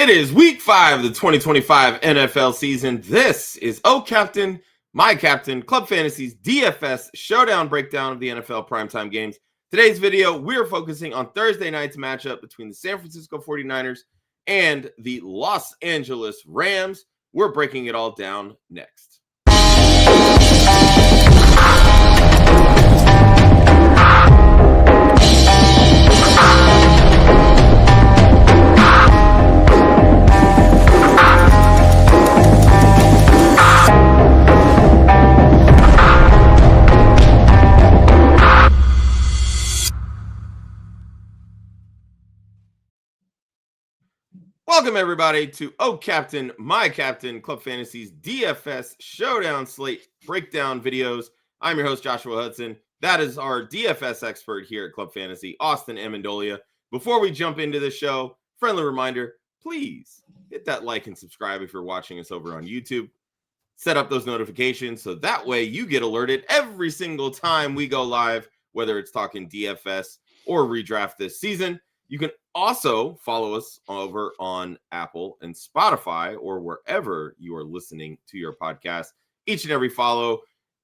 It is week 5 of the 2025 NFL season. This is Captain, my captain, Club Fantasy's DFS Showdown breakdown of the NFL primetime games. Today's video, we're focusing on Thursday night's matchup between the San Francisco 49ers and the Los Angeles Rams. We're breaking it all down next. Welcome, everybody, to Captain, my captain, Club Fantasy's DFS Showdown slate breakdown videos. I'm your host, Joshua Hudson. That is our DFS expert here at Club Fantasy, Austin Amendolia. Before we jump into the show, friendly reminder, please hit that like and subscribe if you're watching us over on YouTube. Set up those notifications so that way you get alerted every single time we go live, whether it's talking DFS or redraft this season. You can also follow us over on Apple and Spotify or wherever you are listening to your podcast. Each and every follow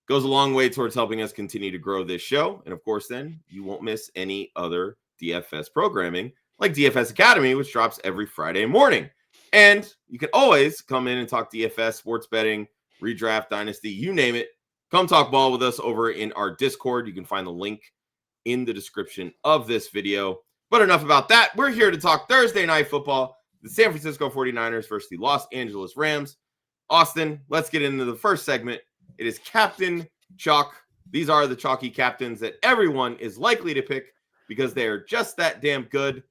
goes a long way towards helping us continue to grow this show. And of course, then you won't miss any other DFS programming like DFS Academy, which drops every Friday morning. And you can always come in and talk DFS, sports betting, redraft, dynasty, you name it. Come talk ball with us over in our Discord. You can find the link in the description of this video. But enough about that. We're here to talk Thursday Night Football, the San Francisco 49ers versus the Los Angeles Rams. Austin, let's get into the first segment. It is Captain Chalk. These are the chalky captains that everyone is likely to pick because they are just that damn good.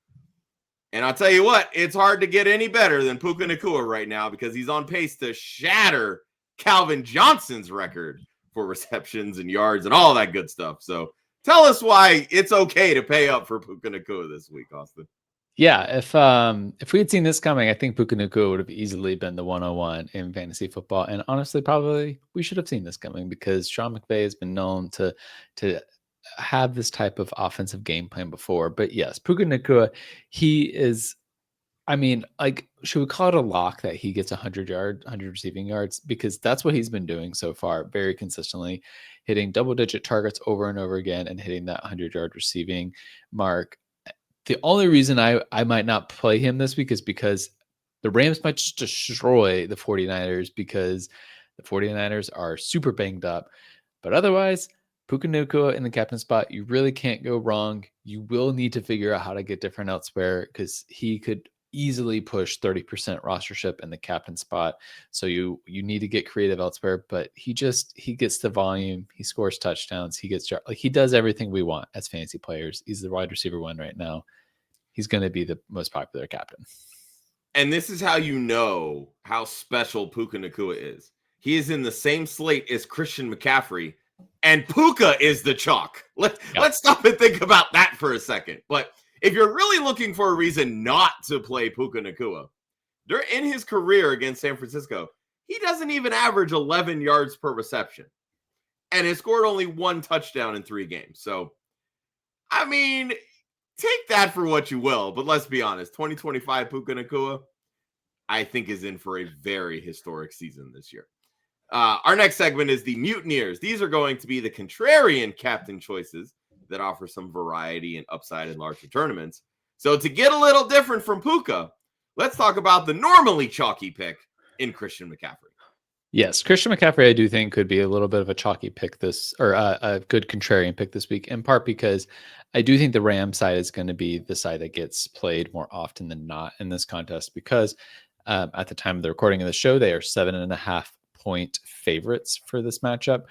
And I'll tell you what, it's hard to get any better than Puka Nacua right now because he's on pace to shatter Calvin Johnson's record for receptions and yards and all that good stuff. So tell us why it's okay to pay up for Puka Nacua this week, Austin. Yeah, if we had seen this coming, I think Puka Nacua would have easily been the 101 in fantasy football. And honestly, probably we should have seen this coming because Sean McVay has been known to have this type of offensive game plan before. But yes, Puka Nacua, he is, I mean, like, should we call it a lock that he gets 100 receiving yards? Because that's what he's been doing so far very consistently, hitting double-digit targets over and over again and hitting that 100-yard receiving mark. The only reason I might not play him this week is because the Rams might just destroy the 49ers because the 49ers are super banged up. But otherwise, Puka Nacua in the captain spot, you really can't go wrong. You will need to figure out how to get different elsewhere because he could easily push 30% rostership in the captain spot. So you need to get creative elsewhere, but he gets the volume, he scores touchdowns, he does everything we want as fantasy players. He's the wide receiver one right now. He's going to be the most popular captain. And this is how you know how special Puka Nacua is. He is in the same slate as Christian McCaffrey, and Puka is the chalk. Let's stop and think about that for a second. But if you're really looking for a reason not to play Puka Nacua, in his career against San Francisco, he doesn't even average 11 yards per reception and has scored only 1 touchdown in 3 games. So, I mean, take that for what you will, but let's be honest, 2025 Puka Nacua, I think, is in for a very historic season this year. Our next segment is the Mutineers. These are going to be the contrarian captain choices that offer some variety and upside in larger tournaments. So to get a little different from Puka, let's talk about the normally chalky pick in Christian McCaffrey. Yes, Christian McCaffrey, I do think could be a little bit of a chalky pick or a good contrarian pick this week, in part because I do think the Ram side is going to be the side that gets played more often than not in this contest because at the time of the recording of the show, they are 7.5-point favorites for this matchup.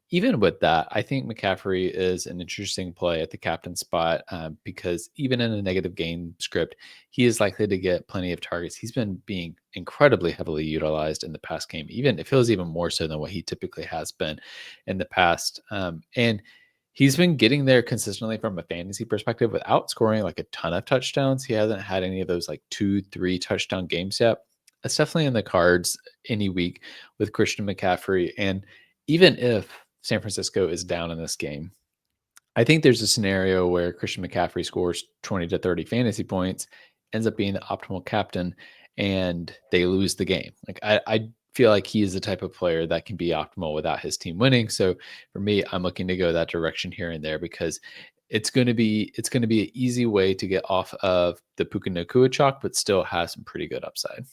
Even with that, I think McCaffrey is an interesting play at the captain spot because even in a negative game script, he is likely to get plenty of targets. He's been being incredibly heavily utilized in the past game. It feels even more so than what he typically has been in the past. And he's been getting there consistently from a fantasy perspective without scoring like a ton of touchdowns. He hasn't had any of those like 2-3 touchdown games yet. That's definitely in the cards any week with Christian McCaffrey. And even if San Francisco is down in this game, I think there's a scenario where Christian McCaffrey scores 20 to 30 fantasy points, ends up being the optimal captain, and they lose the game. Like I feel like he is the type of player that can be optimal without his team winning. So for me, I'm looking to go that direction here and there because it's going to be an easy way to get off of the Puka Nacua chalk, but still has some pretty good upside.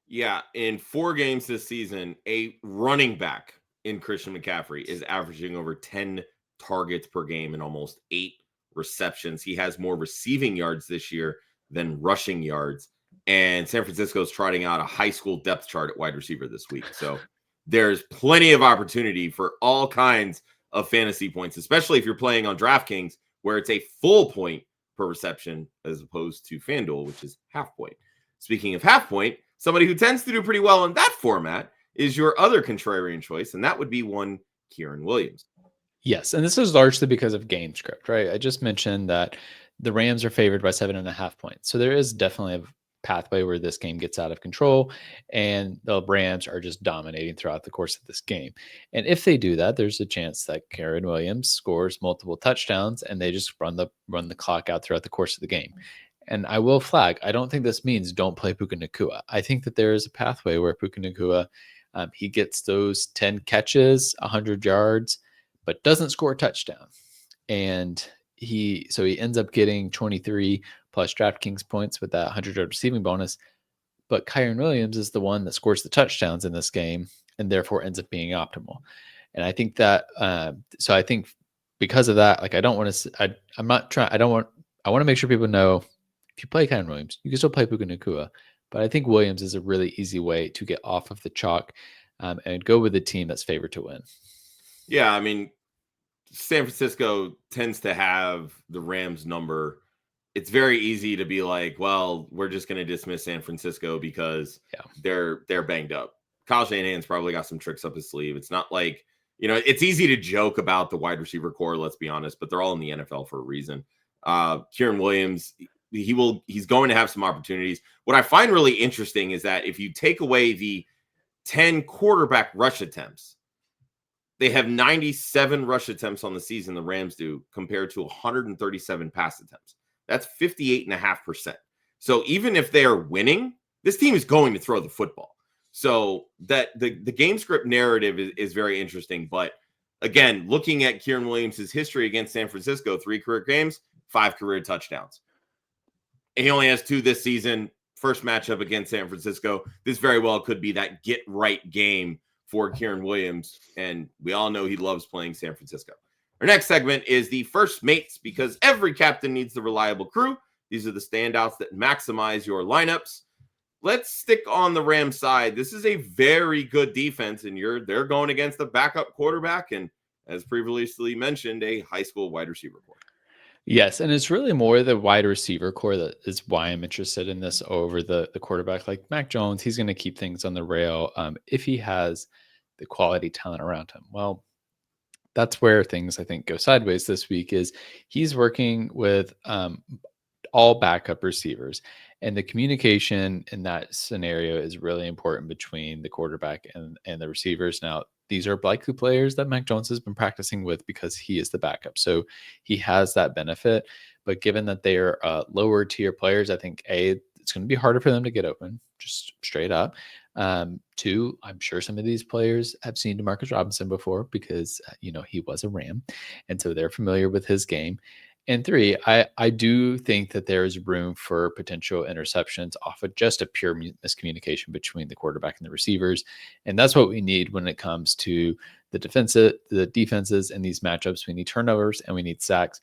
Yeah, in 4 games this season, a running back in Christian McCaffrey is averaging over 10 targets per game and almost 8 receptions. He has more receiving yards this year than rushing yards. And San Francisco's trotting out a high school depth chart at wide receiver this week. So there's plenty of opportunity for all kinds of fantasy points, especially if you're playing on DraftKings, where it's a full point per reception as opposed to FanDuel, which is half point. Speaking of half point, somebody who tends to do pretty well in that format is your other contrarian choice, and that would be one Kieran Williams. Yes, and this is largely because of game script, right? I just mentioned that the Rams are favored by 7.5 points. So there is definitely a pathway where this game gets out of control and the Rams are just dominating throughout the course of this game. And if they do that, there's a chance that Kieran Williams scores multiple touchdowns and they just run the clock out throughout the course of the game. And I will flag, I don't think this means don't play Puka Nacua. I think that there is a pathway where Puka Nacua, he gets those 10 catches, 100 yards, but doesn't score a touchdown. And he ends up getting 23 plus DraftKings points with that 100-yard receiving bonus. But Kyren Williams is the one that scores the touchdowns in this game and therefore ends up being optimal. And I think that, so I think because of that, like I don't want to, I'm not trying, I want to make sure people know if you play Kyren Williams, you can still play Puka Nacua. But I think Williams is a really easy way to get off of the chalk and go with a team that's favored to win. Yeah, I mean, San Francisco tends to have the Rams number. It's very easy to be like, well, we're just going to dismiss San Francisco because they're banged up. Kyle Shanahan's probably got some tricks up his sleeve. It's not like, it's easy to joke about the wide receiver core, let's be honest, but they're all in the NFL for a reason. Kieran Williams, he's going to have some opportunities. What I find really interesting is that if you take away the 10 quarterback rush attempts, they have 97 rush attempts on the season, the Rams do, compared to 137 pass attempts. That's 58.5%. So even if they are winning, this team is going to throw the football. So that the game script narrative is very interesting. But again, looking at Kieran Williams' history against San Francisco, 3 career games, 5 career touchdowns. And he only has 2 this season. First matchup against San Francisco. This very well could be that get right game for Kieran Williams, and we all know he loves playing San Francisco. Our next segment is the first mates, because every captain needs the reliable crew. These are the standouts that maximize your lineups. Let's stick on the Rams side. This is a very good defense, and they're going against a backup quarterback, and as previously mentioned, a high school wide receiver core. Yes, and it's really more the wide receiver core that is why I'm interested in this over the quarterback. Like Mac Jones, he's going to keep things on the rail if he has the quality talent around him. Well, that's where things I think go sideways this week is he's working with all backup receivers, and the communication in that scenario is really important between the quarterback and the receivers. Now, these are likely players that Mac Jones has been practicing with because he is the backup. So he has that benefit. But given that they are lower tier players, I think it's going to be harder for them to get open, just straight up. 2, I'm sure some of these players have seen DeMarcus Robinson before because, he was a Ram. And so they're familiar with his game. And 3, I do think that there is room for potential interceptions off of just a pure miscommunication between the quarterback and the receivers. And that's what we need when it comes to the defenses and these matchups. We need turnovers and we need sacks.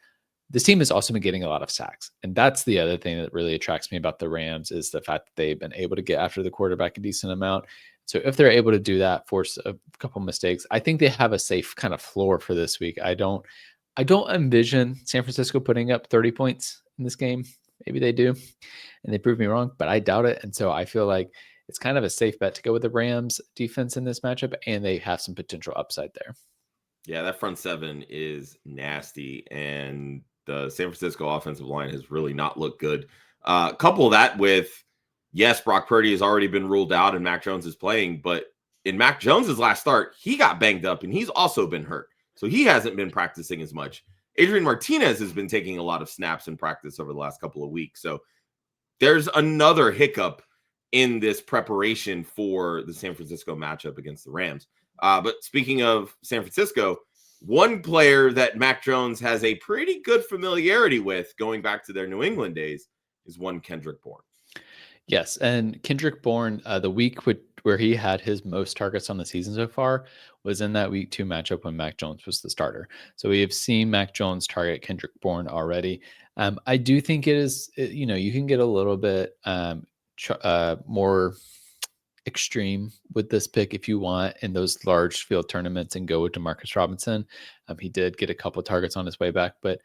This team has also been getting a lot of sacks. And that's the other thing that really attracts me about the Rams is the fact that they've been able to get after the quarterback a decent amount. So if they're able to do that, force a couple mistakes, I think they have a safe kind of floor for this week. I don't envision San Francisco putting up 30 points in this game. Maybe they do, and they prove me wrong, but I doubt it. And so I feel like it's kind of a safe bet to go with the Rams defense in this matchup, and they have some potential upside there. Yeah, that front 7 is nasty, and the San Francisco offensive line has really not looked good. Couple that with, yes, Brock Purdy has already been ruled out and Mac Jones is playing, but in Mac Jones's last start, he got banged up and he's also been hurt. So he hasn't been practicing as much. Adrian Martinez has been taking a lot of snaps in practice over the last couple of weeks. So there's another hiccup in this preparation for the San Francisco matchup against the Rams. But speaking of San Francisco, one player that Mac Jones has a pretty good familiarity with going back to their New England days is one Kendrick Bourne. Yes, and Kendrick Bourne, the week where he had his most targets on the season so far was in that week 2 matchup when Mac Jones was the starter. So we have seen Mac Jones target Kendrick Bourne already. I do think you can get a little bit more extreme with this pick if you want in those large field tournaments and go with Demarcus Robinson. He did get a couple targets on his way back, but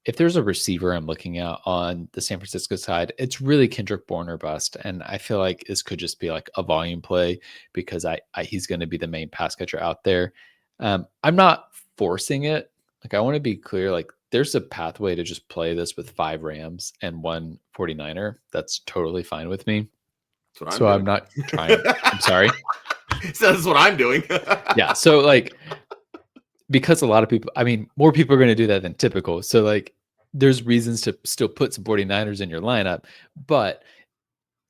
if there's a receiver I'm looking at on the San Francisco side, it's really Kendrick Bourne or bust. And I feel like this could just be like a volume play because he's going to be the main pass catcher out there. I'm not forcing it. Like, I want to be clear, like there's a pathway to just play this with 5 Rams and 1 49er. That's totally fine with me. So I'm not trying. I'm sorry. So that's what I'm doing. Yeah. So like, because a lot of people, more people are going to do that than typical. So like there's reasons to still put some 49ers in your lineup, but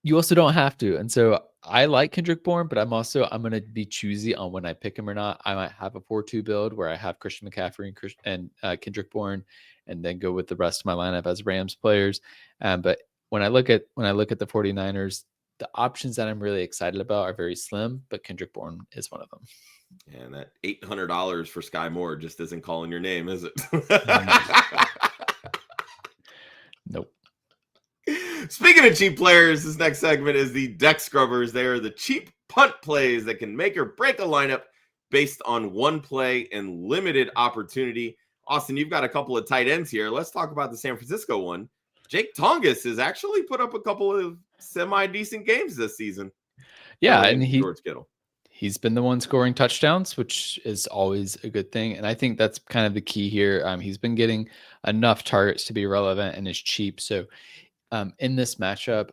you also don't have to. And so I like Kendrick Bourne, but I'm going to be choosy on when I pick him or not. I might have a 4-2 build where I have Christian McCaffrey and Kendrick Bourne, and then go with the rest of my lineup as Rams players. But when I look at the 49ers, the options that I'm really excited about are very slim, but Kendrick Bourne is one of them. And that $800 for Sky Moore just isn't calling your name, is it? Nope. Speaking of cheap players, this next segment is the deck scrubbers. They are the cheap punt plays that can make or break a lineup based on one play and limited opportunity. Austin, you've got a couple of tight ends here. Let's talk about the San Francisco one. Jake Tongas has actually put up a couple of semi-decent games this season. Yeah, and George Kittle. He's been the one scoring touchdowns, which is always a good thing. And I think that's kind of the key here. He's been getting enough targets to be relevant and is cheap. So in this matchup,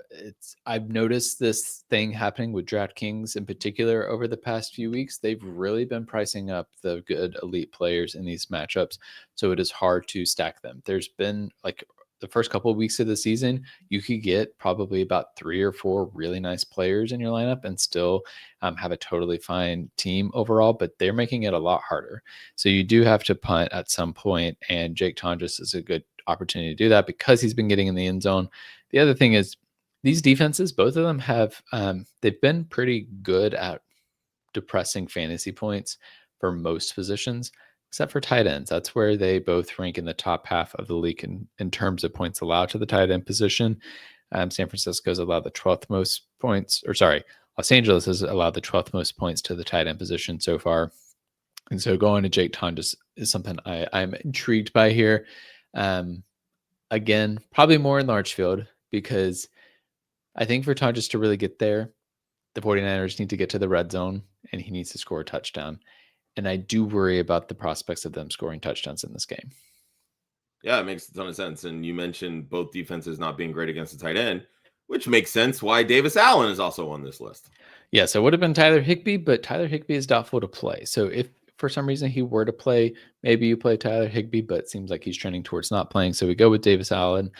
I've noticed this thing happening with DraftKings in particular over the past few weeks. They've really been pricing up the good elite players in these matchups. So it is hard to stack them. There's been like the first couple of weeks of the season, you could get probably about 3 or 4 really nice players in your lineup and still have a totally fine team overall, but they're making it a lot harder. So you do have to punt at some point, and Jake Tongas is a good opportunity to do that because he's been getting in the end zone. The other thing is these defenses, both of them have, they've been pretty good at depressing fantasy points for most positions, except for tight ends. That's where they both rank in the top half of the league in terms of points allowed to the tight end position. San Francisco has allowed the 12th most points, Los Angeles has allowed the 12th most points to the tight end position so far. And so going to Jake Tongas is something I'm intrigued by here. Again, probably more in large field because I think for Tongas to really get there, the 49ers need to get to the red zone and he needs to score a touchdown. And I do worry about the prospects of them scoring touchdowns in this game. Yeah, it makes a ton of sense. And you mentioned both defenses not being great against the tight end, which makes sense why Davis Allen is also on this list. Yeah, so it would have been Tyler Higbee, but Tyler Higbee is doubtful to play. So if for some reason he were to play, maybe you play Tyler Higbee, but it seems like he's trending towards not playing. So we go with Davis Allen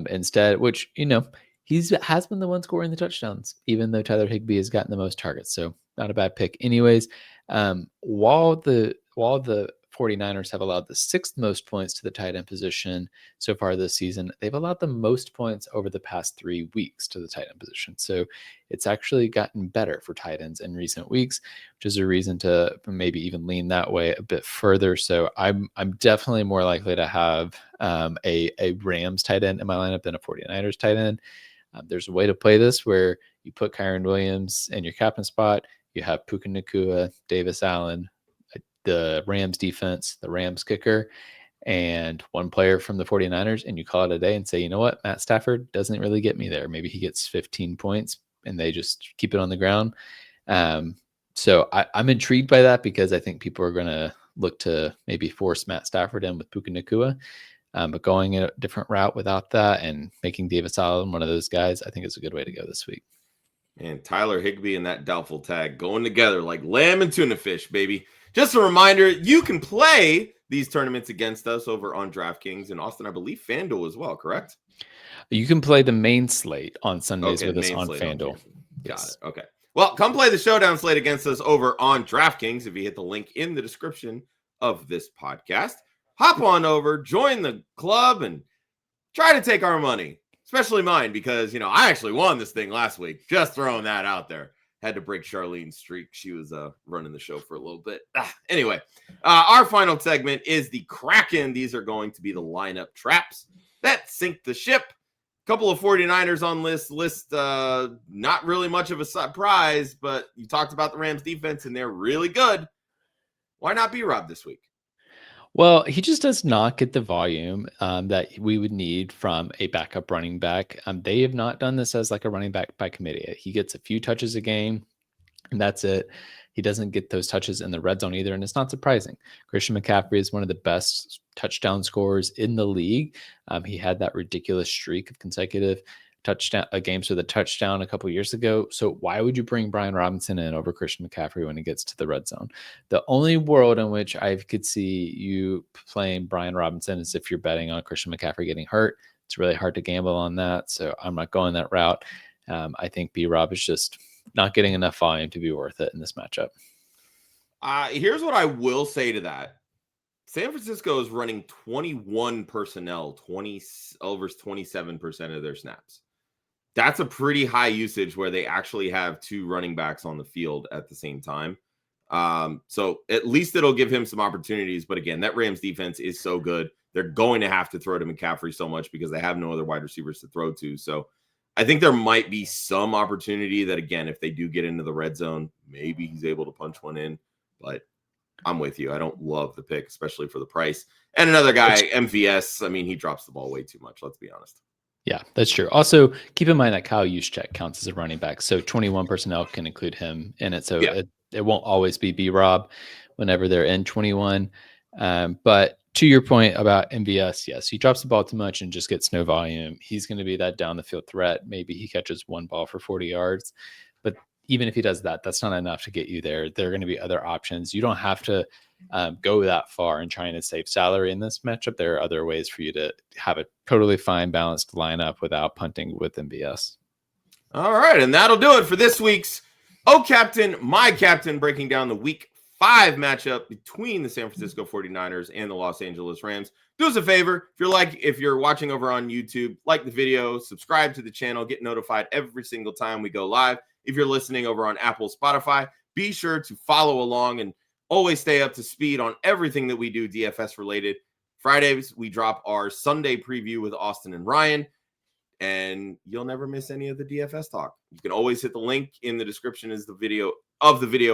instead, which, has been the one scoring the touchdowns, even though Tyler Higbee has gotten the most targets. So not a bad pick. Anyways, while the 49ers have allowed the 6th most points to the tight end position so far this season, they've allowed the most points over the past 3 weeks to the tight end position. So it's actually gotten better for tight ends in recent weeks, which is a reason to maybe even lean that way a bit further. So I'm definitely more likely to have a Rams tight end in my lineup than a 49ers tight end. There's a way to play this where you put Kyren Williams in your captain spot. You have Puka Nacua, Davis Allen, the Rams defense, the Rams kicker, and one player from the 49ers, and you call it a day and say, you know what, Matt Stafford doesn't really get me there. Maybe he gets 15 points and they just keep it on the ground. So I'm intrigued by that because I think people are going to look to maybe force Matt Stafford in with Puka Nacua. But going a different route without that and making Davis Allen one of those guys, I think is a good way to go this week. And Tyler Higbee and that doubtful tag going together like lamb and tuna fish, baby. Just a reminder, you can play these tournaments against us over on DraftKings and Austin, I believe FanDuel as well, correct? You can play the main slate on Sundays with us on FanDuel. Got it. Okay. Well, come play the Showdown slate against us over on DraftKings. If you hit the link in the description of this podcast, hop on over, join the club, and try to take our money, especially mine, because, I actually won this thing last week. Just throwing that out there. Had to break Charlene's streak. She was running the show for a little bit. Anyway, our final segment is the Kraken. These are going to be the lineup traps that sink the ship. Couple of 49ers on this list. Not really much of a surprise, but you talked about the Rams defense, and they're really good. Why not B-Rob this week? Well, he just does not get the volume that we would need from a backup running back. They have not done this as like a running back by committee. He gets a few touches a game, and that's it. He doesn't get those touches in the red zone either, and it's not surprising. Christian McCaffrey is one of the best touchdown scorers in the league. He had that ridiculous streak of consecutive touchdown games with a touchdown a couple years ago. So why would you bring Brian Robinson in over Christian McCaffrey when he gets to the red zone? The only world in which I could see you playing Brian Robinson is if you're betting on Christian McCaffrey getting hurt. It's really hard to gamble on that, so I'm not going that route. I think B-Rob is just not getting enough volume to be worth it in this matchup. Here's what I will say to that. San Francisco is running 21 personnel, over 27% of their snaps. That's a pretty high usage where they actually have two running backs on the field at the same time. So at least it'll give him some opportunities. But again, that Rams defense is so good. They're going to have to throw to McCaffrey so much because they have no other wide receivers to throw to. So I think there might be some opportunity that, again, if they do get into the red zone, maybe he's able to punch one in. But I'm with you. I don't love the pick, especially for the price. And another guy, MVS, I mean, he drops the ball way too much. Let's be honest. Yeah, that's true. Also, keep in mind that Kyle Juszczyk counts as a running back. So 21 personnel can include him in it. So it won't always be B-Rob whenever they're in 21. But to your point about MVS, yes, he drops the ball too much and just gets no volume. He's going to be that down the field threat. Maybe he catches one ball for 40 yards. But even if he does that, that's not enough to get you there. There are going to be other options. You don't have to go that far in trying to save salary in this matchup. There are other ways for you to have a totally fine, balanced lineup without punting with MVS. All right, and that'll do it for this week's Captain, My Captain, breaking down the Week 5 matchup between the San Francisco 49ers and the Los Angeles Rams. Do us a favor, if you're watching over on YouTube, like the video, subscribe to the channel, get notified every single time we go live. If you're listening over on Apple, Spotify, be sure to follow along and always stay up to speed on everything that we do DFS related. Fridays, we drop our Sunday preview with Austin and Ryan, and you'll never miss any of the DFS talk. You can always hit the link in the description as the video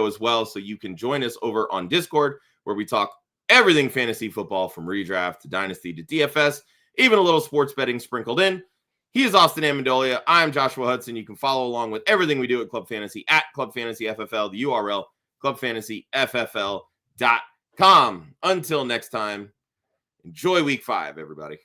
as well, so you can join us over on Discord, where we talk everything fantasy football from redraft to dynasty to DFS, even a little sports betting sprinkled in. He is Austin Amendolia. I'm Joshua Hudson. You can follow along with everything we do at Club Fantasy at Club Fantasy FFL, the URL, clubfantasyffl.com. Until next time, enjoy Week 5, everybody.